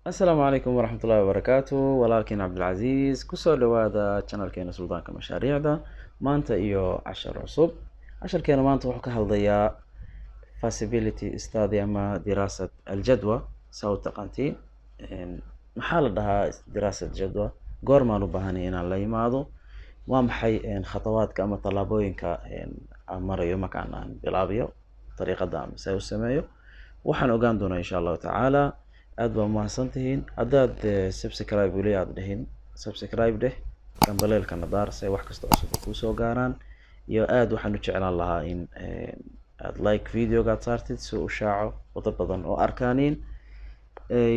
السلام عليكم ورحمة الله وبركاته walaalkiin cabdilcasiis kusoo dhawaada channelkeena suldaanka mashaariicda maanta iyo cashar cusub casharkeena maanta wuxuu ka hadlayaa feasibility study ama diraasad aljadwa saa u taqaantiin maxaa la dhahaa diraasad jadwa goormaan u baahanay inaan la imaado waa maxay khatawaadka ama tallaabooyinka aan marayo markaan aan bilaabayo dariiqada ama saa u sameeyo waxaan ogaan doonaa insha allahu tacaala aad baa mahadsantihiin haddaad subscribe weli aad dhihin subscribe dheh gambaleelkana daar si wax kasta cusub kusoo gaaraan iyo aad waxaan u jeclaan lahaa in aad like videoga aad saartid si uu shaaco wada badan oo arkaaniin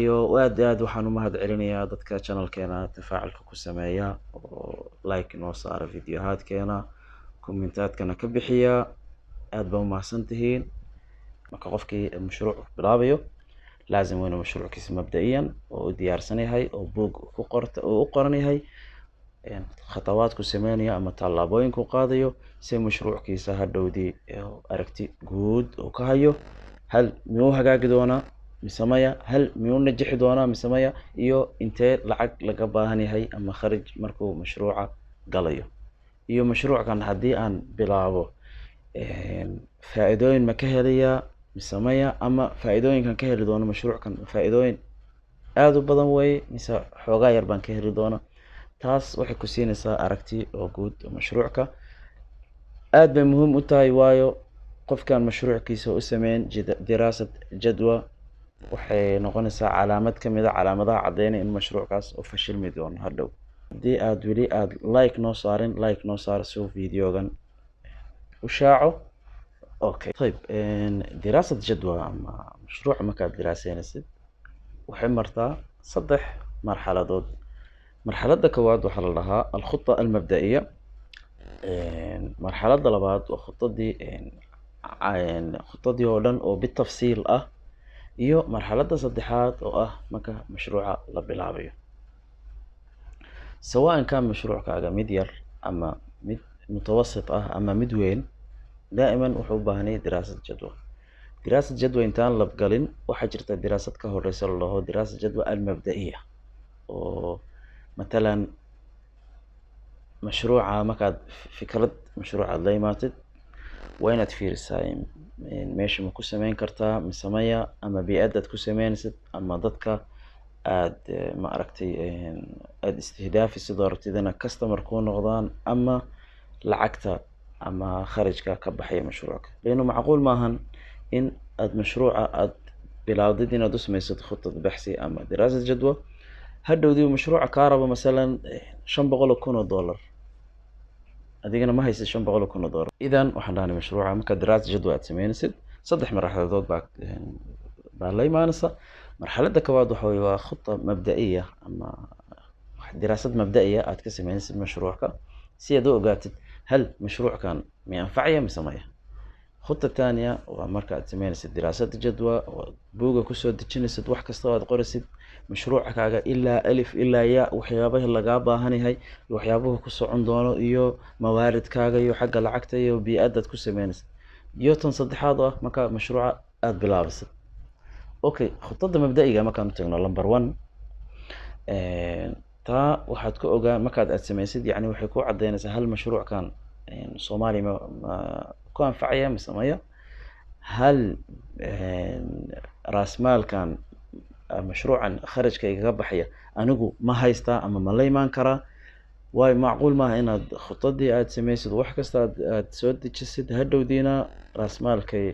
iyo aad waxaan u mahad celinayaa dadka channelkeena tafaacilka ku sameeya oo like noo saara videohaadkeena commentaadkana ka bixiya aad baa u mahadsantihiin marka qofkii mashruuc bilaabayo لازم وينه مشروع كيس مبدئيا وديار سنة وبوق كقرت وقرني هاي يعني خطوات كسمانية أما طلابين كقاضيو سي مشروع كيس هالدودي أركتي جود وكهيو هل ميو هجاج دونا مسمية هل ميو نجح دونا مسمية إيو أنت لعق لقباهني هاي أما خرج مركو مشروعه قليو إيو مشروع كان هدي أن بلعبه فائدين مكهرية مسمية أما فائدوين كان كهري دونا مشروع كان فائدوين aad u badan way mise xoogaa yar baan ka heli doona taas waxay ku siinaysaa aragti oo guud mashruucka aad bay muhiim u tahay waayo qofkan mashruuckiisa u sameyn diraasad jadwa waxay noqonaysaa calaamad kamid ah calaamadaha cadeynaya in mashruuckaas uu fashilmi doono hadhow haddii aad weli aad like noo saarin like noo saar si uu videogan u shaaco اوكي طيب دراسة جدوى أما مشروع مكان دراسين السد وحمرتها صدح مرحلة ضد مرحلة كواد وحل لها الخطة المبدئية مرحلة ضلبات وخطة دي خطة دي أولاً وبالتفصيل إيو مرحلة صدحات مكا مشروع لبلعبية سواء كان مشروع كاغا ميدير أما متوسط أما مدوين دائما وحو باهني دراسة جدوى دراسة جدوى انتان لبقالين وحجرت دراسة كهو رسال الله دراسة جدوى المبدئية مثلا مشروع مكاد فكرة مشروع اللي ماتت وين تفير السايم ماشي مكو سمين كرتا مسمية اما بيأدت كو سمين ست اما ضدك اد ما اركتي اد استهدافي صدارتي دانا كاستمر كون غضان اما لعكتا أما خارج كبحية مشروعك لأنه معقول ماهن إن مشروع بلاودين أدوس ميسد خطة بحثي أما دراسة جدوى هدو ديو مشروع كهرباء مثلا شن بغلو كونو دولار أدينا ما هيس شن بغلو كونو دولار إذن وحناني مشروع مكا دراسة جدوى أتسمينسد صدح مرحلة دود بالاي مانسا مرحلة دكواد وحوي خطة مبدئية أما دراسة مبدئية أتكسمينسد مشروعك سيادو قاتد هل مشروع كان ينفعيه مسميه خطة الثانية ومركز تمينس الدراسات الجدوى وبوجا كسر تجنس وح كستوى قرص مشروع كاجا إلا ألف إلا ياء وحيابه اللي جابها هني هاي وحيابه كسر عندنا إيو موارد كاجا إيو حق العقد إيو بيأدت كسر مينس إيو تنصدح هذا مكا مشروع أد بلابس أوكي خطة مبدئية ما كانت تقولنا نمبر 1 تا waxaad ku ogaa markaad aad samaysid yani waxay ku cadeynaysaa hal mashruuc kan Soomaali ma ku anfacaya misamaya hal raas maalkan mashruucan kharajka iga baxaya anigu ma haysta ama ma leeyman kara way macquul ma inaad khutadii aad samaysid wax kasta aad soo dejisid hadhowdiina raas maalkay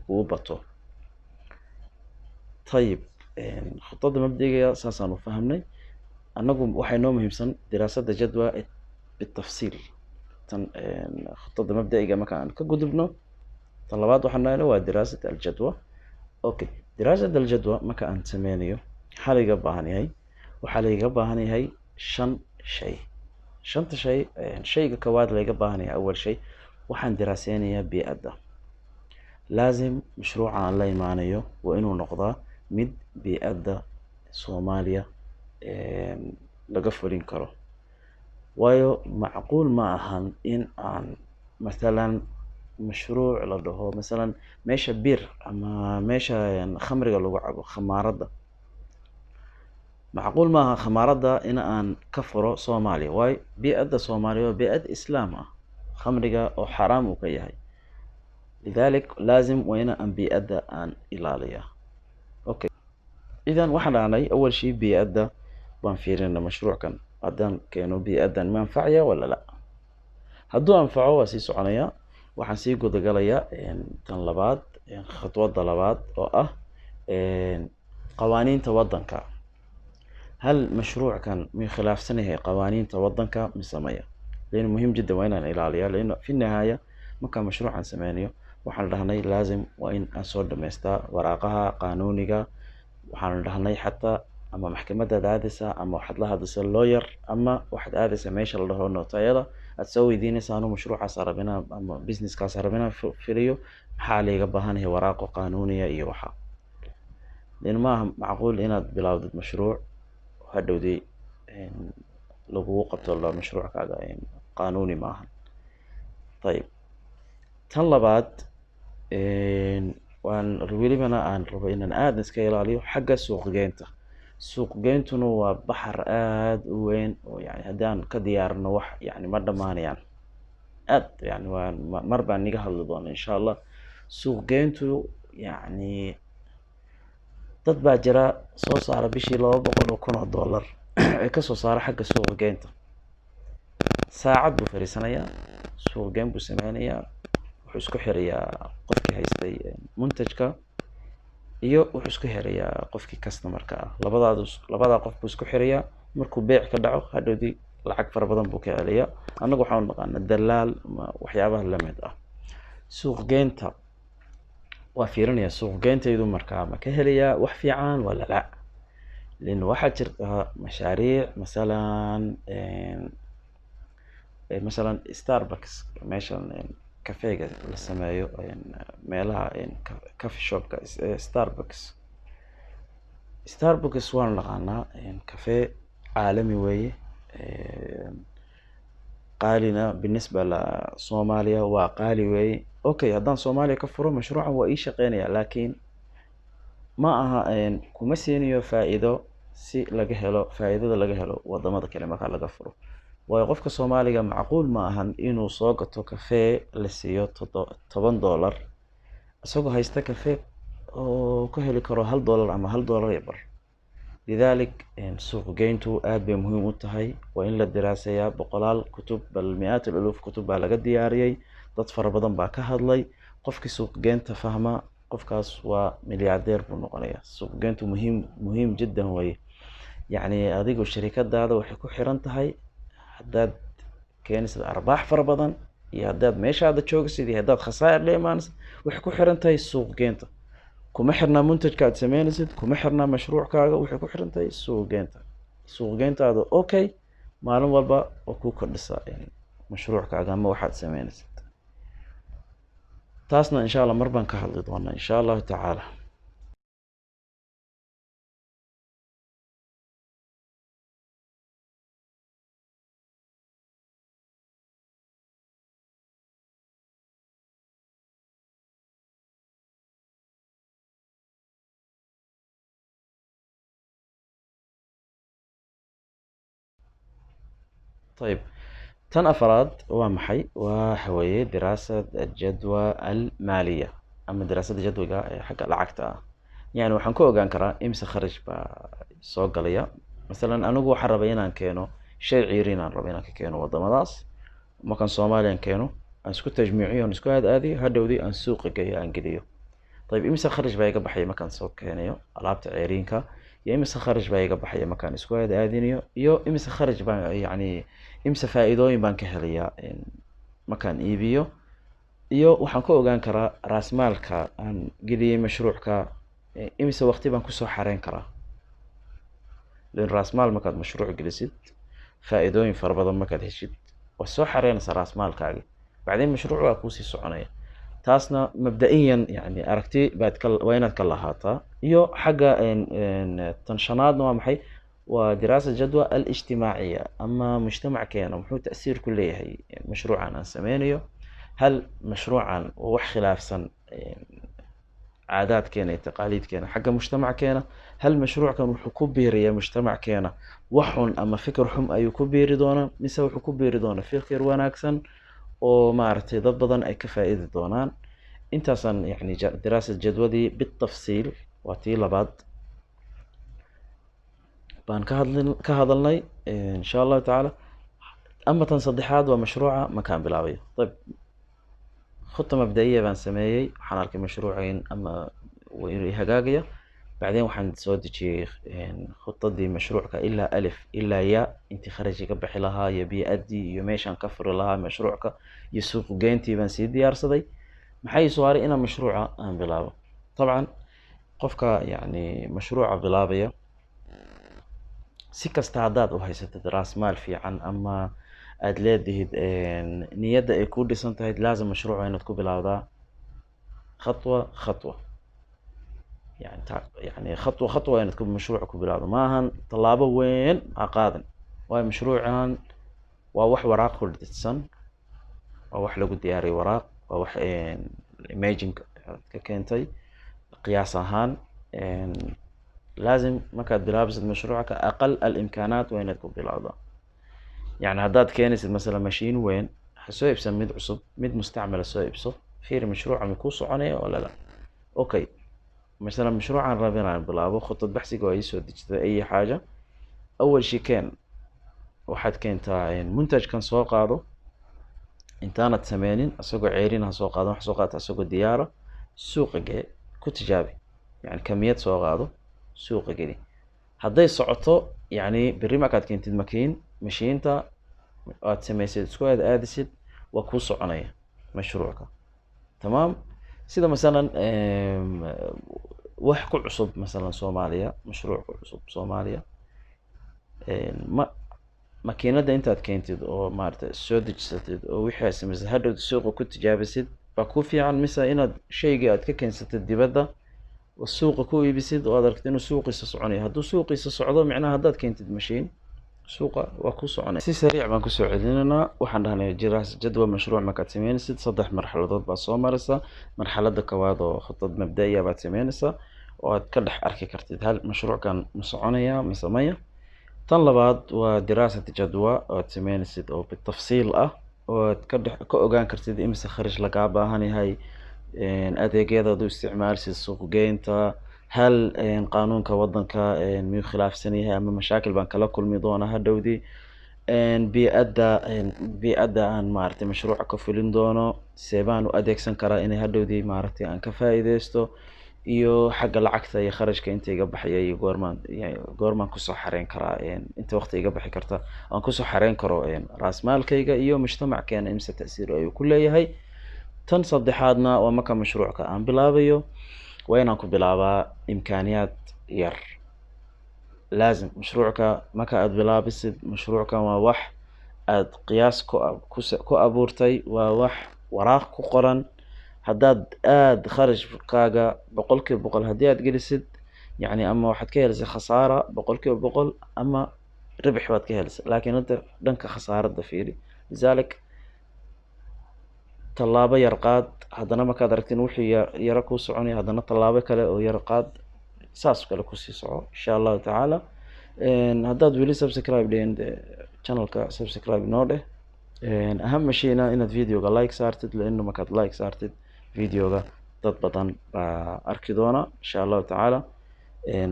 ugu bato طيب خطة مبدئية أساساً وفهمني أنكم وحينو مهمسن دراسة جدوى بالتفصيل خطة مبدئية مكان كجذبنا طلبات وحنا له دراسة الجدوى أوكي دراسة الجدوى مكان سمينيو حالي قبهاني هاي وحالي قبهاني هاي شنت شيء كواد اللي قبهاني أول شيء وحن دراسينية بيئة لازم مشروع عن لا يمانيو وإنه نقضى مد بيئة صوماليا laga fulin karo waayo macquul ma ahan in aan مثلا مشروع la dhaho مثلا meesha bir ama meesha khamriga lagu cabo khamaarada macquul maaha khamaaradda in aan ka furo Soomaaliya waayo bii'adda Soomaaliya waa bii'ad islaam ah khamriga oo xaraam uu ka yahay lidalik laazim waa in aan bii'adda aan ilaaliya okay idan waxaan dhahnay awal shay bii'adda baan fiirinaa mashruucan haddaan keeno bii'addan ma anfacaya wala la hadduu anfaco waa sii soconaya waxaan sii gudagalayaa tan labaad khatwada labaad oo ah qawaaniinta waddanka هل مشروع كان من خلاف سنة قوانين توضنك من سمايا لأنه مهم جدا وين أنا إلالية لأنه في النهاية ما كان مشروع عن سمانية وحن رهني لازم وين أنصر دمستا وراقها قانونية وحن رهني حتى أما محكمة دادسة أما واحد لها دس اللوير أما واحد دادسة ماشي الله هو النوتايضة تسوي ديني سانو مشروع صار بنا أما بيزنس كان صار بنا في ريو حالي قبهان هي وراقه قانونية إيوحا لأنه ما معقول هنا بلاودة مشروع hadhowdii lagu qabto la mashruucaaga qaanuni maahan طيب tan labaad waan welibana aan rabo inaan aad iska ilaaliyo xagga suuq-geyntuna waa baxar aad u weyn oo yani haddaan ka diyaarino wax yani ma dhammaanayaan aad yani waan mar baan niga hadli doona insha allah suuq-geyntu yani dad baa jira soo saara bishii $200,000 ay ka soo saara xagga suuq-geynta saacad buu fariisanayaa suuq-geyn buu sameynayaa wuxuu isku xirayaa qofkii haystay muntajka iyo wuxuu isku xirayaa qofkii customerka ah labadaa qof buu isku xirayaa markuu beec ka dhaco hadhowdii lacag fara badan buu ka celiyaa annagu waxaan naqaanaa dalaal waxyaabaha la mid ah suuq-geynta waa fiirinaya suuq-geyntaydu markaa ma ka helayaa wax fiican wala la لأنه waxaa jirta mashaariic مثلا Starbucks meeshan kafeega la sameeyo meelaha coffee shopka Starbucks waan naqaanaa kafee caalami weeye qaalina بالنسبة لصوماليا waa qaali weeye okay haddaan Soomaaliya ka furo mashruucan waa ii shaqeynaya laakiin ma aha kuma siinayo faa'iido si laga helo faa'iidada laga helo wadamada kale marka laga furo waayo qofka Soomaaliga macquul ma ahan inuu soo gato kafee la siiyo $10 isagoo haysta kafee oo ku heli karo $1 ama $1.5 lidalik suuq-geyntu aad bay muhiim u tahay waa in la diraasayaa boqolaal kutub bal mi'aat al-uluf kutub baa laga diyaariyay dad fara badan baa ka hadlay qofkii suuq-geynta fahma qofkaas waa milyaardeer buu noqonayaa suuq-geyntu muhiim jiddan weeye yacni adigu shirkadaada waxay ku xiran tahay haddaad keenaysid arbaax fara badan iyo haddaad meeshaada joogsid iyo haddaad khasaar la imaanaysid waxay ku xiran tahay suuq-geynta kuma xirnaa muntajka aad sameynaysid kuma xirnaa mashruuckaaga waxay ku xiran tahay suuq-geyntaada okay maalin walba oo ku kordhisa mashruuckaaga ama waxaad sameynaysid taasna insha Allah mar baan ka hadli doonaa insha Allah tacaala طيب tan afraad waa maxay waxa weeye diraasad jadwa almaaliya ama diraasada jadwalka ee xagga lacagta ah yani waxaan ku ogaan karaa imsa kharash baa soo galaya masalan anigu waxaan rabaa inaan keeno shay ciirin aan rabo inaan ka keeno wadamadaas markaan Soomaaliya keeno aan isku tajmiiciyo aan isku aadiyo hadhowdii aan suuqa geeyo aan geliyo طيب imsa kharash baa iga baxay markaan soo keenayo alaabta ciirinka iyo imsa kharash baa iga baxay markaan isku aadinayo iyo imsa kharash baa yani imsa faa'iidooyin baan ka helayaa markaan iibiyo iyo waxaan ku ogaan karaa raasmaalka aan geliyay mashruucka imsa waqti baan ku soo xareyn karaa leen raasmaal markaad mashruuc gelisid faa'iidooyin fara badan markaad heshid waa soo xareynaysaa raasmaalkaaga bacdeen mashruuc waa kuu sii soconaya taasna mabda'iyan yani aragti baad waa inaad ka lahaataa iyo xagga tan shanaadna waa maxay ودراسة جدوى الاجتماعية أما مجتمع كان ومحو تأثير كلية هي مشروعا عن سمينيو هل مشروعا وح خلاف سن عادات كينا تقاليد كينا حق مجتمع كينا هل مشروع كان وحو كبير يا مجتمع كينا وحن أما فكر حم أيو كبير دونا مسا وحو كبير دونا فكر وناكسن وما عرفتي ضد بدن أي كفائدة دونان انت أصلا يعني دراسة جدودي بالتفصيل واتي لبعض بان كهضلني إن شاء الله تعالى أما تنصدحات ومشروعة مكان بلاوي طيب خطة مبدئية بان سميي حنالك مشروعين أما وهجاجية بعدين وحن سودي شيخ خطة دي مشروعك إلا ألف إلا ياء أنت خرجي كبحي لها يبي أدي يميشان كفر لها مشروعك يسوق جينتي بان سيدي أرصدي محي سواري إنا مشروعة أنا بلابة طبعا قفك يعني مشروع بلابية سكة استعداد وهي ستدراس مال في عن أما أدلاد نيادة يكون دي سنتهيد لازم مشروع هنا تكون بلابة خطوة خطوة يعني خطوة خطوة يعني تكون مشروعك بلابة ماهن طلابة وين عقادن وهي مشروعان ووح وراق كل تتسن ووح لقو دياري وراق ووح ايميجنج ككنتي قياس هان لازم ما كانت بلابس مشروعك أقل الإمكانات وين تكون بلابة يعني هداد كينس مثلا ماشين وين حسوي بسم مد عصب مد مستعمل سوي بسو فير مشروع عم يكون صعنيه ولا لا أوكي مثلا مشروع عن رابين عن بلابة خطة بحثي كويس وديجت أي حاجة أول شي كان واحد كان تاعين منتج كان سوق هذا إنتانت ثمانين أسوق عيرين هسوق هذا سوقات أسوق الديارة سوق جاي كتجابي يعني كمية سوق هذا سوق جدي هذا صعته يعني بريمة كانت كنت المكين مشينتا أتسميسيد سكواد أديسيد وكوس عناية مشروعك تمام سيدا مثلا وحكو عصب مثلا صوماليا مشروع عصب صوماليا ما ماكينada intaad keentid oo maartay soo dejisated oo wixii ay sameysay hadhow suuqa ku tijaabisid baa ku fiican mise inaad shayga aad ka keensatid dibadda oo suuqa ku iibisid oo aad aragtid inuu suuqiisa soconayo hadduu suuqiisa socdo micnaha haddaad keentid mashiin suuqa waa ku soconaya si sariic baan kusoo celinaynaa waxaan dhahnay jiraas jadwal mashruuc markaad sameynaysid 3 marxaladood baad soo maraysaa marxaladda koowaad oo khutad mabda'iya baad sameynaysaa oo aad ka dhex arki kartid hal mashruuckan ma soconaya mise maya طلبات ودراسة جدوى وتمينسد أو بالتفصيل وتكدح كأوجان كرتيد إمس خرج لقابة هني هاي أديجيدا دو استعمال السوق جينتا هل قانون كوضن ميو خلاف سنية أما مشاكل بانك لكل ميضونة هدودي بيأدى أن مارتي مشروع كفلين دونو سيبان وأديك سنكرا إني هدودي مارتي أن كفايديستو iyo xagga lacagta iyo kharashka inta iga baxaya iyo goormaan ku soo xareyn karaa inta waqti iga bixi karta aan ku soo xareyn karo raas maalkayga iyo mujtamackeena imsa ta'siir ay ku leeyahay tan saddexaadna waa marka mashruucka aan bilaabayo waa inaan ku bilaabaa imkaaniyaad yar لازم مشروعك marka aad bilaabisid mashruuckan waa wax aad qiyaas ku abuurtay waa wax waraaq ku qoran haddaad aad kharashkaaga boqolkiiba boqol haddii aad gelisid يعني أما واحد كهلس خسارة بقولك بقول أما ربح واحد كهلس لكن أنت دنك خسارة دفيري لذلك طلابة يرقاد هذا ما كادرتين وحي يركو سعوني هذا طلابة كلا ويرقاد ساس كلا كوسي سعو إن شاء الله تعالى هذا دولي سبسكرايب لين channel كا سبسكرايب نوده أهم شيء إن الفيديو لايك صارتد لأنه ما كاد لايك صارتد فيديو dad badan baa arki doona insha Allah ta'ala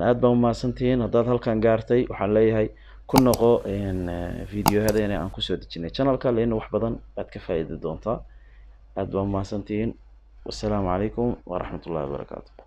aad baan ma santiin hadaad halkan gaartay waxaan leeyahay ku noqo fiidiyohadana aan ku soo dejinay channelka leena wax badan baad ka faa'iidi doontaa aad baan ma santiin wassalaamu calaykum wa rahmatullahi wa barakaatuh